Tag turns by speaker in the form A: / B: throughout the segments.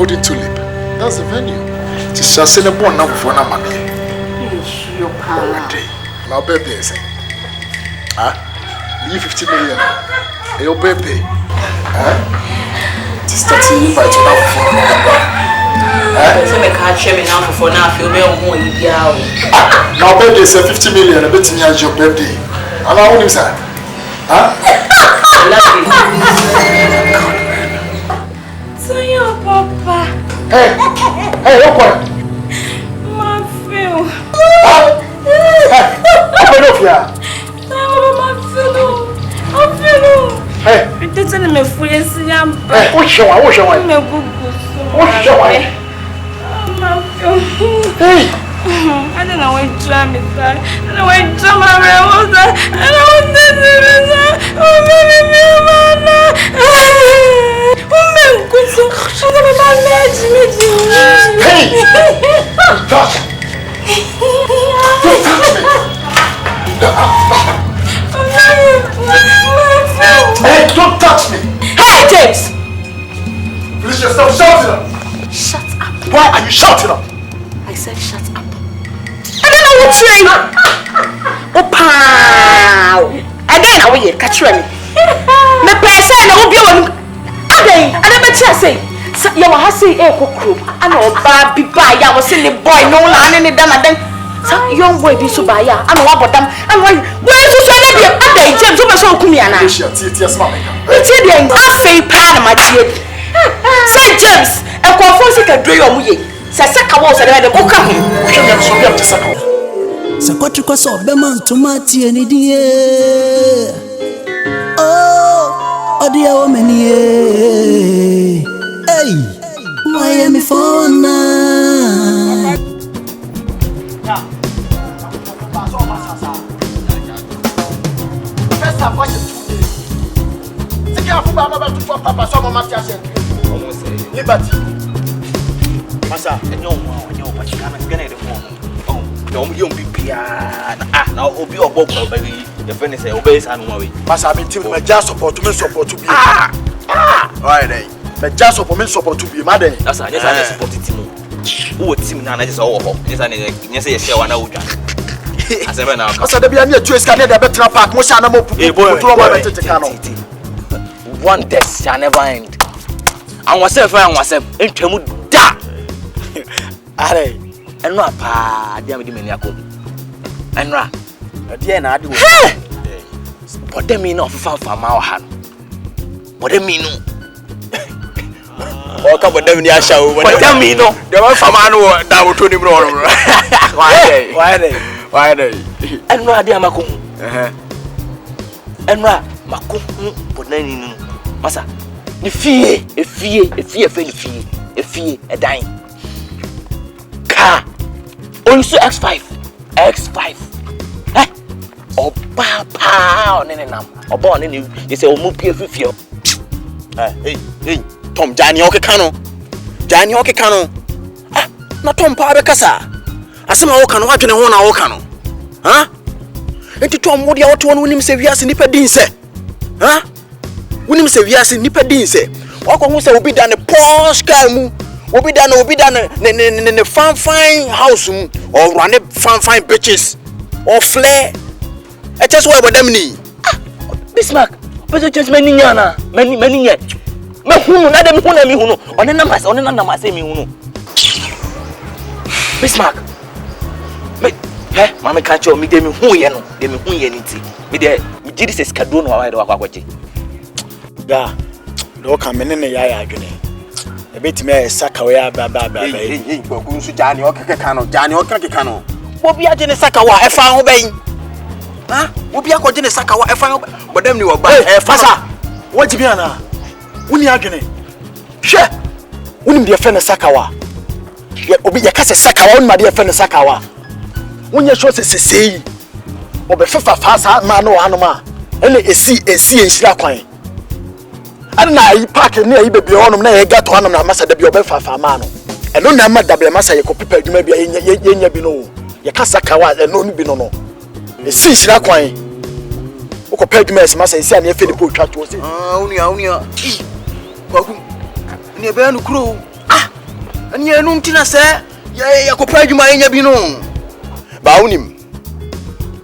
A: Golden Tulip. That's the venue. It's just in a born number for no money.
B: Your power.
A: My birthday is you 50 million. Your birthday. Just start to invite you now for
B: so me can't share me now for now. Feel me on more ideal.
A: Now birthday is 50 million. I bet you has your birthday. And I want him, sir.
B: I love you. So your papa.
A: Hey, what?
B: My feel.
A: Open up here. Hey,
B: it's in my food. Hey,
A: what's your
B: Hey, I don't know what drum is that. I don't know what drum I was that. I don't know oh, baby,
A: hey, don't touch me.
B: Hey, James!
A: Please yourself, shout it up.
B: Shut up.
A: Why are you shouting up?
B: I said shut up. I don't know what you're saying. Oh, pow! Again, how are you? Catch me. My person, I will be on. Again, I never say. You will have to say, I know, Baby, I was in the boy, no land in the dam, and then some young boy be so by ya. I know about them. And why is you saying that? Okay, James, over so Kumiana. It's a pan, my dear. Say, James, and confess it a dream of me. Sasaka was a book of him.
C: Sakotriko so beman tomati eni die. Oh, odia o meni. Hey, Miami phone na.
A: First of all, Papa, some of my Liberty. Massa, and you know what you can get. Don't be now obi obo baby the friend say obey and worry massa me team me just support to be right there me just support to be mad that's I just support team who team na just all ho just say share one na udwa asebe na asa da bia na tu eska na da betra park mo sha na mo puto ma betete ka no one test shall never end and wasef entwemu da are enra pa dia me di mani akọ enra dia na ade wo bode mi na ofafa ma wa ha no bode mi no o ka bode mi ni asha o bode mi no de wa fa ma no da wo to ni bro why dey enra dia makọ enra makọ bode ni no masa ni fie efie edan car also X5 oba pa onene nam oba onene you say omu pie fifio hey Tom Jani okeka no na Tom pa be kasa asema wo kan wadwene ho na wo kan no enti Tom wo dia wo to no nim se wiase nipa din se wonim se wiase nipa din se wakọ se obi da ne Porsche car mu obi da ne fine house mu or run fine bitches or flare just why about them ni Bismarck but just many nyana many nye me hunu na dem hunu mi hunu one na mase mi hunu Bismarck me mama catch me dem hu ye no dem hu ye ni ti me de me gidi se skado no wa de wakwaje da do ka me ne ya adwene ebetime saka we aba boku nsu Jani okeka no obi agene saka wa efa ho ben obi akogene saka wa efa ho bodam ni oba fasa wajibi ana woni agene hwe woni de efa ne saka wa obi yakase saka wa woni ma de efa ne saka wa wonye sho sesei obe fefa fasa ma no hanoma ene esi enhira kwan ana ayi park ni ayi bebe honom na ye gato honom na masa da bi obefafa ma no eno na ma double masa ye kopipa adwuma bia yenya bi no ye kasa kawa eno ni bi no esi hira kwan ukopa adwuma esi masa esi ana ye felipo twa to se unia kwaku ni be anu kuro And you don't think I say, yeah, could pray you my in your bino. Bound him.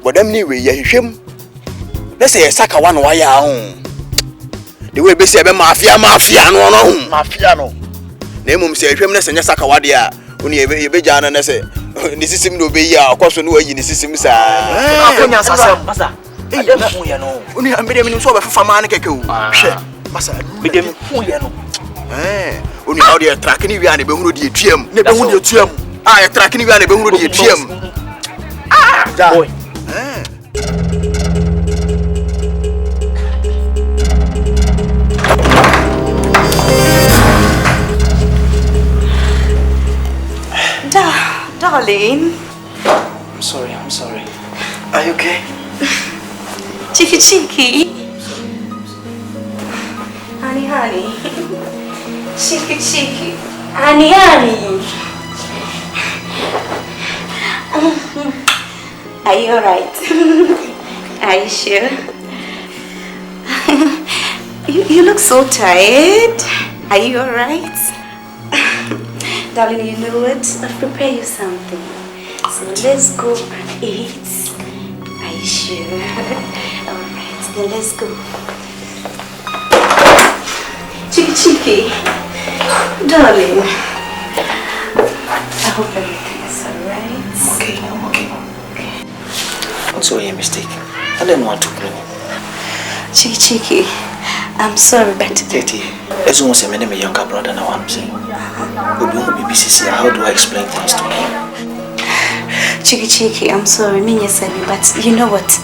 A: But them anyway, yeah, him. Let's say a saka one wire home. The way be say mafia no. Name say hwemness nya saka wadia. Oni e be jana na say ni system no be ya akoso no ayi ni system sa.
B: Akonya sasem.
A: Masa. Eh na hu ye no. Oni ambede mi so be fafa ma na keke o. Hwe. Masa. Be dem hu ye no. Oni how dey track ni wi an be hunu de tuam. Ne be hunu de tuam. Ah, track ni wi an be hunu de tuam. Boy.
B: Darling.
A: I'm sorry. Are you okay?
B: Cheeky. Honey. Cheeky. Honey. Are you alright? Are you sure? You look so tired. Are you alright? Darling, you know what? I've prepared you something. So let's go and eat. Are you sure? Alright, then let's go. Cheeky. Darling. I hope everything is alright.
A: I'm okay. I'm sorry, a mistake. I didn't want to blame.
B: Cheeky. I'm sorry, but
A: Tete, as soon as I met my younger brother, now I'm saying, how do I explain things to him?
B: Cheeky, I'm sorry, but you know what?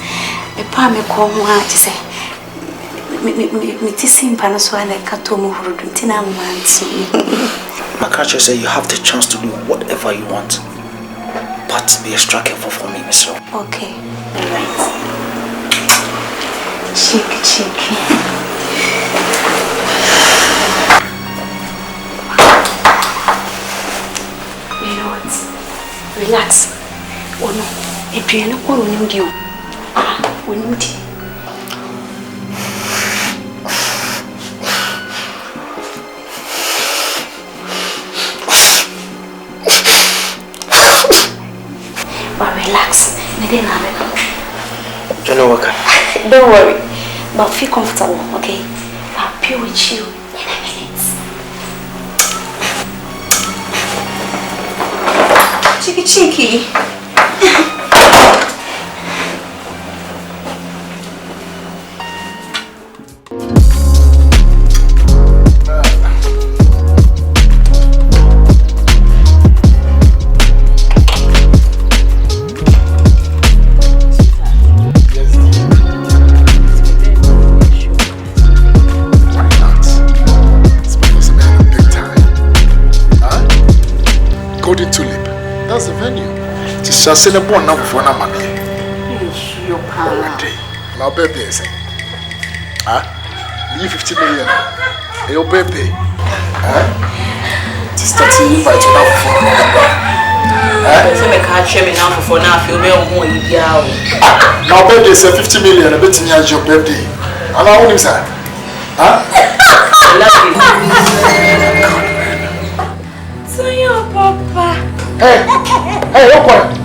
B: The palm call me to say,
A: my culture says you have the chance to do whatever you want, but be extra careful for me, Miss Ro.
B: Okay, alright. Cheeky. You know what? Relax. Oh no, if you know what we need you. We need you. But relax. Don't worry. But feel comfortable, okay? I'll be with you in a minute. Cheeky.
D: Just in a born number for no money. Now, baby, say, you 50 million. Your baby, just starting fight now for now. Now, baby, say 50 million, a bit in your birthday. And I only say,
B: So your papa.
D: Hey, what?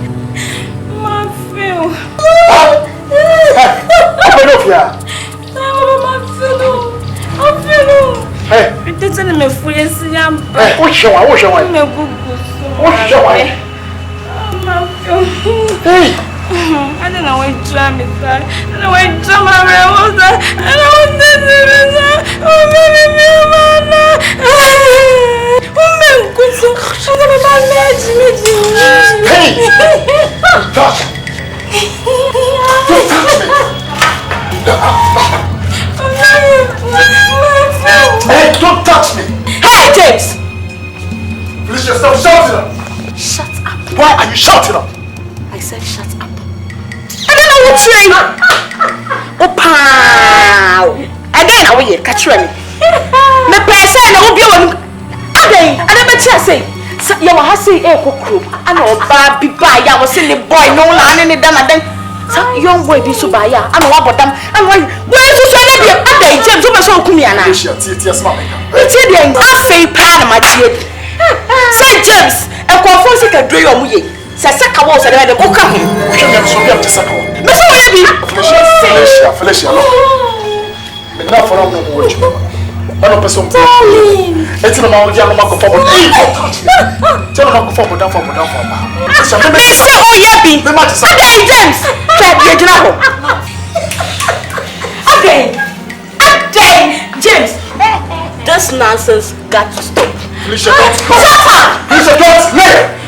D: Hey,
B: it doesn't make full yes, young.
D: What's your Hey,
B: I don't know why drum is that. I don't know why drum was that. I don't
D: Hey, don't touch me!
B: Hey, James!
D: Please yourself, shout it up!
B: Shut up.
D: Why are you shouting up?
B: I said shut up. I don't know what's saying. Oh, pow! Again, I will catch you. The person I will be on. Again, I never tell say. You will have say a cook. I know, Baby, I was in the boy, no land in the dam. Some young boy be so by ya. I know about them. And why to say that you're James over so Kumiana?
D: Yes, ma'am.
B: It's in the half a pan, my dear. Say James, and confirm say can do your muye. Say saka wo say dem oka ho.
D: Hwɛ so bi am te saka wo.
B: Me so we bi.
D: Felicia no. Me na for am no mo waju. Ano person. Eti no ma wo dia no ma ko for boda. Tell no ma ko for boda for boda for ma.
B: Me say o ye bi.
D: Me ma te saka.
B: Okay, James. Try be jina ho. Okay. James. This nonsense got to stop.
D: Felicia, don't go.
B: Shut up.
D: Felicia, don't leave.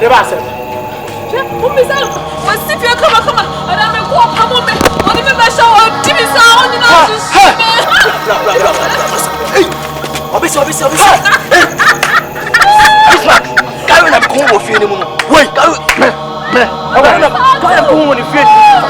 D: the bass.
E: What's if you come on? And I'm a walk, come on, on the show, give me some.
A: Hey, obisi. This man, carry na come of you anymore. Wait, carry me. Carry come on the field.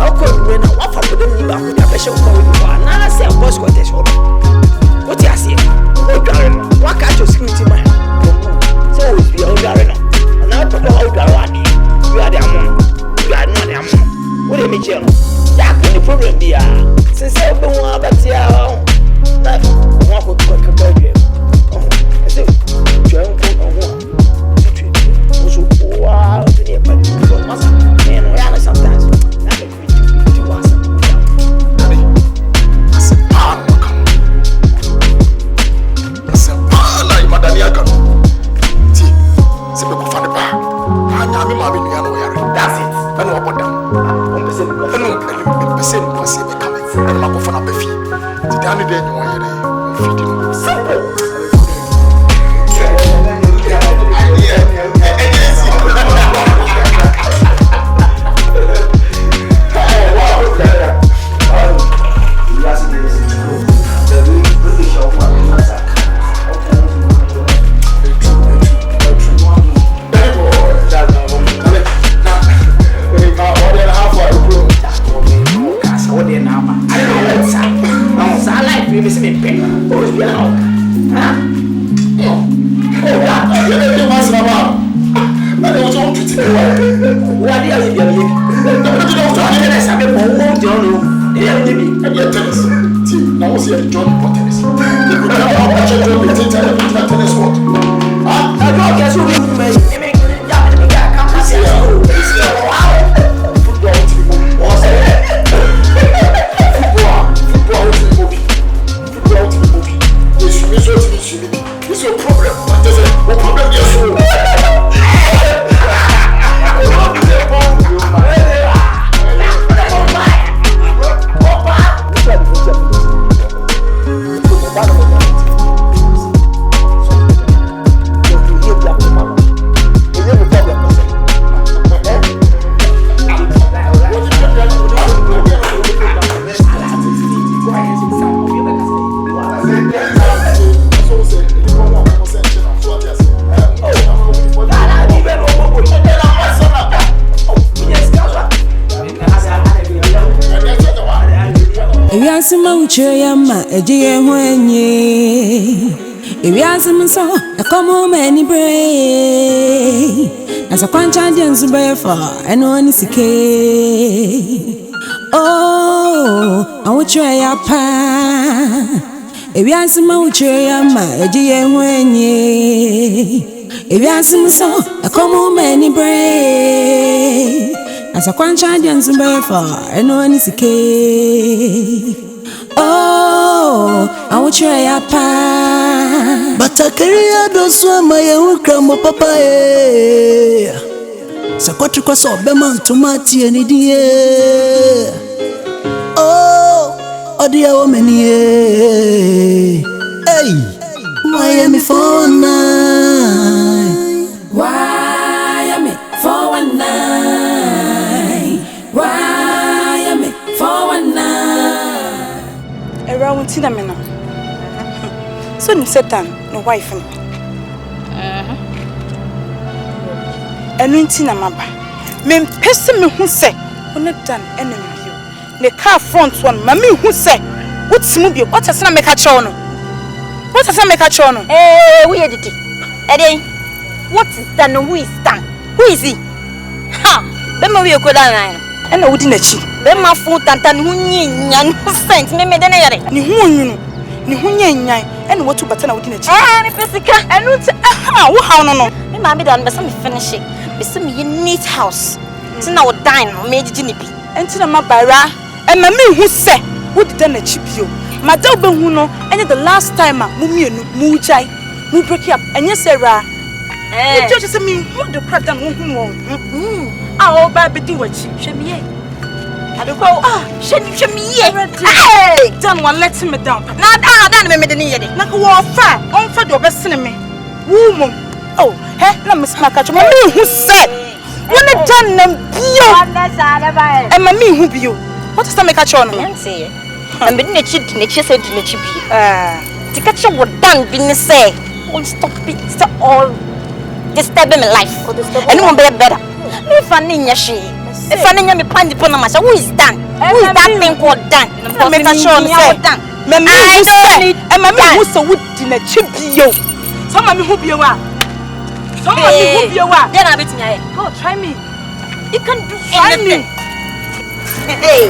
B: How come you win? What for them?
D: nyame ma me nua no yare.
A: That's it.
D: Ɛna ɔbɔ dam. Ɛna pese no kwase be come. Ɛna makɔfa na bafi. Ti dan ne de nyɔ yare. Mfidi no.
A: Simple.
C: Yama, a dear when ye. If you ask him so, a common many brave. As a conscience bear for, and one is a key. Oh, I will try a pa. If you ask him, Yama, a dear when ye. If you ask him so, a common many brave. As a conscience bear for, and one is a key. Oh, I will try a pa.
F: But I carry a dozen my own crumb of papa. Sakotri cross of Beman to Mati and Idia. Oh, dear woman, hey, Miami for 9.
C: Why am I for 19? Why am I for 19?
B: Around Tinamina. So, Satan, no wife. And Wintina Maba. Men person who say, when not done enemy. The car front one, Mammy who say, what's movie? What has not make a chono? What has not make a chono?
G: Eh, we did it. Eddie, what is done? Who is done? Who is he? Ha! Bema we could line.
B: And I wouldn't achieve.
G: Bema foot and Yan sent me made an error.
B: Nihunya, and what to button out in a chair.
G: Ah, Pessica, and
B: how no.
G: It might be done by some finishing. Be some neat house. It's now dine or made Jinny.
B: And Tinama Bara, and Mammy who said, would done a chip you. Madame Behuno, and the last time, Mujai, who break up, and yes, Sarah. Eh, just a mean, what the crack and who won't. I'll buy the do what she me. I don't go, she me. Hey, done one, let him down. Now, I don't remember the need. Like a warfare, on for the best cinema. Woman, oh, hey, let me smack at Mammy who said, when it done them, and Mammy who be you. What is the make a chon?
G: I'm being a chip, nature said to the chip. To catch up what done, being say, won't stop it, stop all disturbing my life. And it won't be better. If I need she, if I need me find the Panama, who is done? Who is that thing called done?
B: Make a chon, done. Mammy who said, and Mammy who so would in a chip you. Some Mammy who be you are. Some Mammy who be you are.
G: Then I'll be to me.
B: Go, try me.
G: You can do anything. Hey,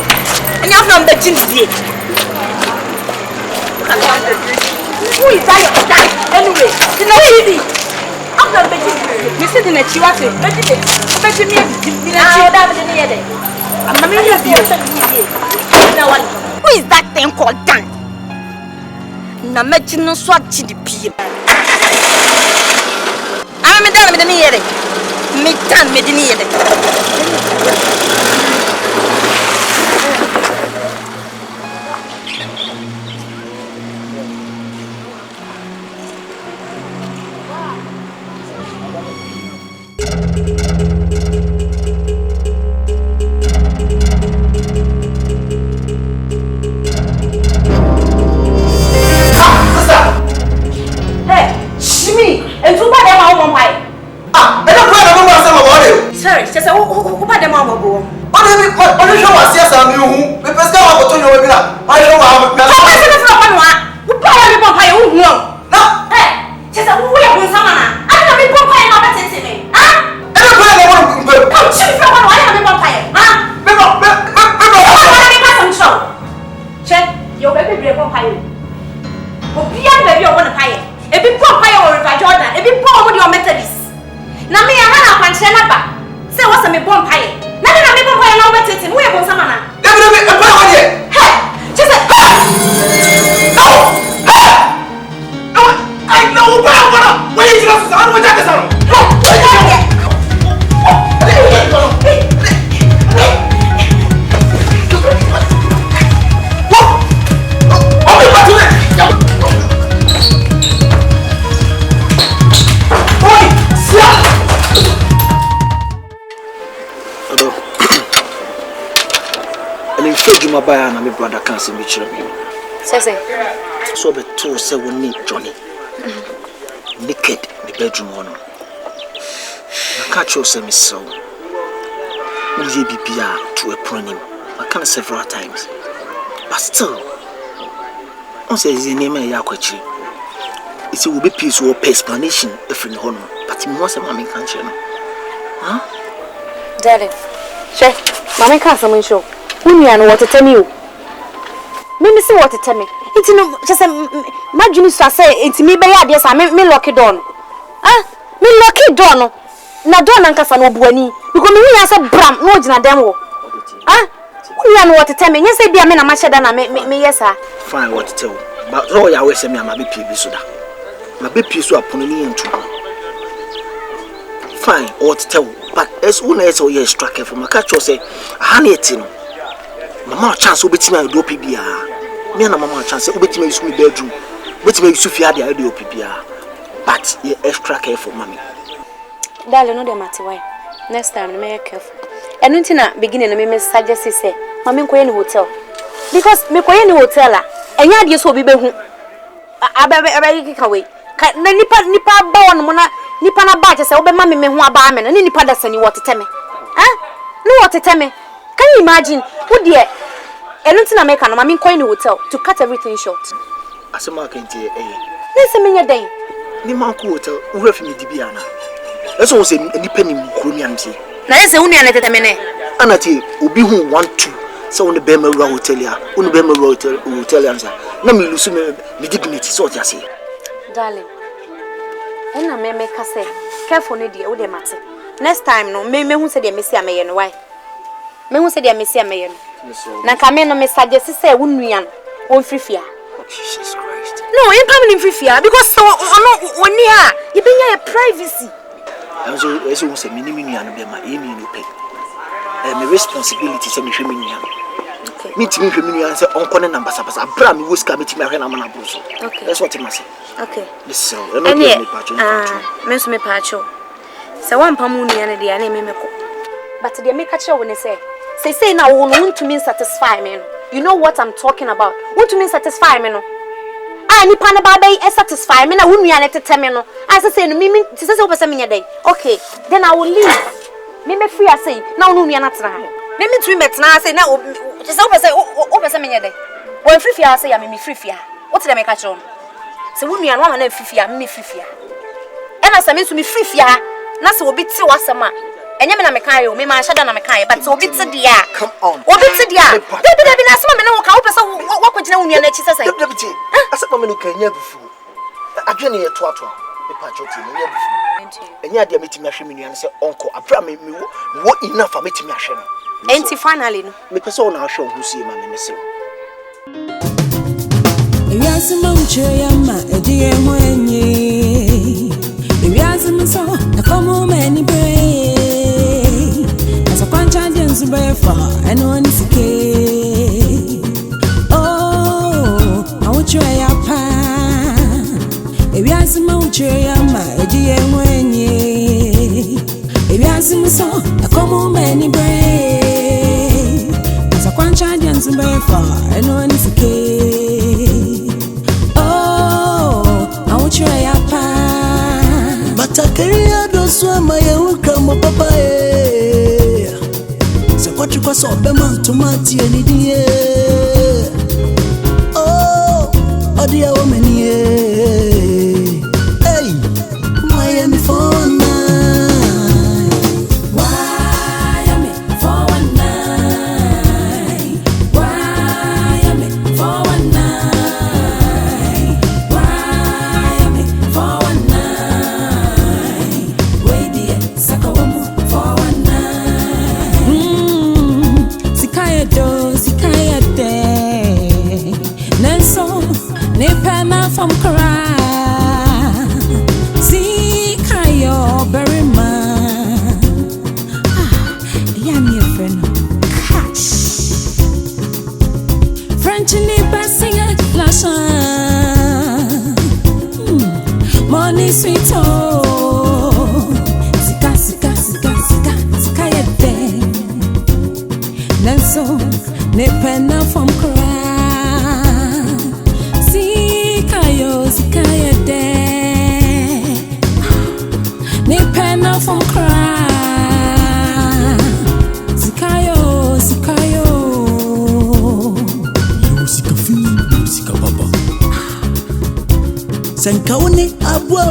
G: and you have no betting here.
B: Who is that? Anyway, you know easy. I'm not betting. You sit in a chihuahua. Betting me.
G: Who is that thing called Dan? Namagin no swat to the PM. I'm a damn Me done me didn't eat it.
B: Sorry, just who bought them over?
D: What do you show us? Yes, I'm you. The person I want to know. I show up.
B: Who buy them over? Who no? Hey, just who we are going somewhere. I don't know if I'm not better me. Huh?
D: Everybody want to go.
B: Come shoot from one. I am a vampire. Huh? Check your baby be a vampire. But beyond baby, I want to pay. If you vampire or if I Jordan, if you poor with your Methodist. Now me, I have a pension number. Say what's a me vampire. Nothing a me vampire now better than we are going somewhere. Hey, just a
D: no. I know what where is your son? What is that?
A: My buyer and my brother can't see me.
G: Say.
A: So be told say we need Johnny. Naked in the bedroom one. I catch you say me so. We be to a him. I can't several times. But still, I say his name is Yakwachi. It will be peace or explanation if in honor. But he wants a mammy can't you know? Huh?
G: Daddy, Chef, Mammy can't summon show. Who know what to tell me? Me see what to tell me. It's no just a imagine you say it's me by ideas. I me lucky don. Ah, me lucky don. Na don anka fa no buani. Because me here say bram no gina dem wo. Ah, who know what to tell me? You say bia me na ma sheda na me yes sir.
A: Fine what to tell. But no ya we say me am be pie so da. Ma be pie so apono ni entu. Fine what to tell. But as una is o ye strike for my catch you say aha na eti no. Mama chance obetimi ado pibia. Me na mama chance obetimi use me bedroom. Obetimi use fia dey ado pibia. But you extra careful mommy.
G: Darling no dey matter why. Next time me careful. Enu ntina beginning me suggest say mama nkoye ni hotel. Because me koye ni hotel a enya ade so obi behu. Aba kika we. Na nipa ba won mo na nipa na ba say obe mama me hu aba me na ni nipa da sani wotete me. Ah? No wotete me. Can you imagine? Who dear? Anything I make, I'm in the hotel to cut everything short.
A: As a market,
G: Listen, me a day.
A: Ni manku hotel, who have me Dibiana. That's all saying any penny Krumianti.
G: Now, that's the only another.
A: Anati, Ubi who want to. So on the Bema Hotel, on the Bema Hotel, answer. No, me lose me dignity, so I say.
G: Darling, and I may make her say, careful, dear, what they matter. Next time, no, me who said they miss ya may and why. Me who said they miss ya may. Na kame no me suggest say wunnuan won frifia.
A: Jesus Christ.
G: No, you come in frifia because so no oni ha you be your privacy.
A: Eso say me nuan be ma emi no pay. My responsibility say me hwe me nuan.
G: Okay.
A: Me timi hwe me nuan say onko ne number sapasa bra me woska me timi ahwe na mana bro so.
G: Okay.
A: That's what I say.
G: Okay.
A: Listen, no be me pacho.
G: Me so me pacho. Say one pamu nuan dey na me meko. But dey make catch you say say now want to mean satisfy me. You know what I'm talking about. Want to mean satisfy me no. Ah ni pa na ba dey satisfy me na wonu ya tete me no. I say no me say say me day. Okay, then I will leave. Me free I say na wonu ya na tena. Me to me tena say na say me day. When free fia say ya me free fia. What did I make catch on? Say wonu ya no na free fia, me free fia. And I say me to me free fia. Na say obi ti wasema. Enya me na mekan yo me ma shada na mekan but obi ti dia
A: Come on
G: obi ti dia Debi na asema me na wo ka wo pesa wo kwagina wo nua na chi sesa
A: Debi asema me no kan nya bufu adwene ye to ato me pa choti me nya bufu enya dia metimi ahwe me nua se onko abra me wo enough a metimi ahwe no
G: enti finally no
A: me pesa wo na ahwe ho sie ma me se
C: Ewiasema ucheyama ediye mwenye Ewiasema so na komo many brain for anyone's key. Oh, I want you a pan. If you ask me, what you're my dear when ye. If you ask me, so I come home any brave. As a quanchadians and by far, anyone's key. Oh, I want you a pan.
F: But I carry out those one my own come up, papa. So what you call the man to Marty any day? Oh, dear woman, yeah. Hey, Miami for night.
C: Why am I for one night? Why am I for one night? Why am I for one night? Wait there, Sakawamu for one night. Sikaya do, Sikaya de. Nanso, Nepana from Kara. Sikayo Berryman. Yeah, me a friend. Cash. French neighbor singer Lasha. Money sweet oh. Sika, sika, sika, sika, Sikaya de. Nanso, Nepana from Kara. Sikaya de. Nepana from Kara. Sikayo, Sikayo.
F: Music of you, music of Papa. Sankawani, Abua.